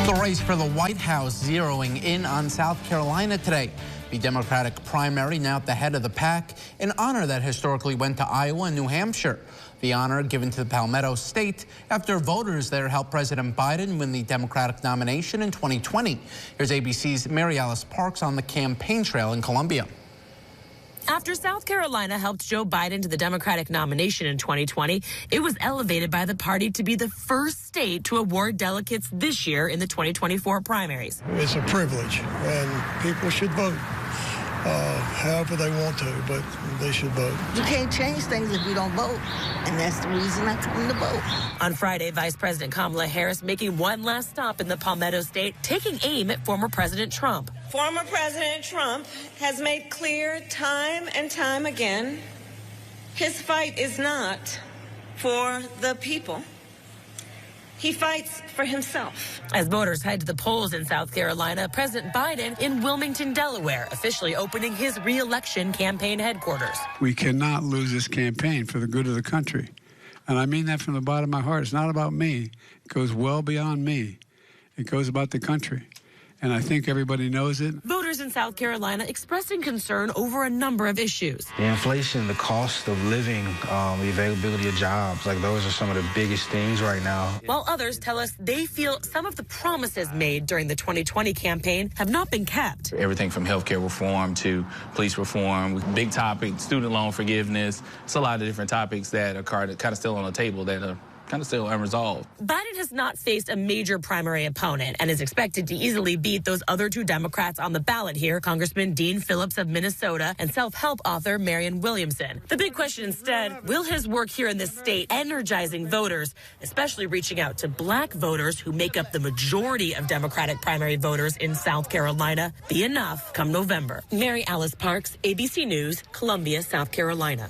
The race for the White House zeroing in on South Carolina today. The Democratic primary now at the head of the pack, an honor that historically went to Iowa and New Hampshire. The honor given to the Palmetto State after voters there helped President Biden win the Democratic nomination in 2020. Here's ABC's Mary Alice Parks on the campaign trail in Columbia. After South Carolina helped Joe Biden to the Democratic nomination in 2020, it was elevated by the party to be the first state to award delegates this year in the 2024 primaries. It's a privilege, and people should vote however they want to, but they should vote. You can't change things if you don't vote, and that's the reason I come to vote. On Friday, Vice President Kamala Harris making one last stop in the Palmetto State, taking aim at former President Trump. Former President Trump has made clear time and time again, his fight is not for the people. He fights for himself. As voters head to the polls in South Carolina, President Biden in Wilmington, Delaware, officially opening his re-election campaign headquarters. We cannot lose this campaign for the good of the country. And I mean that from the bottom of my heart. It's not about me. It goes well beyond me. It goes about the country. And I think everybody knows it. Voters in South Carolina expressing concern over a number of issues. The inflation, the cost of living, the availability of jobs, like those are some of the biggest things right now. While others tell us they feel some of the promises made during the 2020 campaign have not been kept. Everything from healthcare reform to police reform, big topic, student loan forgiveness. It's a lot of different topics that are kind of still on the table that are kind of still unresolved. Biden has not faced a major primary opponent and is expected to easily beat those other two Democrats on the ballot here, Congressman Dean Phillips of Minnesota and self-help author Marianne Williamson. The big question instead, will his work here in this state energizing voters, especially reaching out to black voters who make up the majority of Democratic primary voters in South Carolina, be enough come November? Mary Alice Parks, ABC News, Columbia, South Carolina.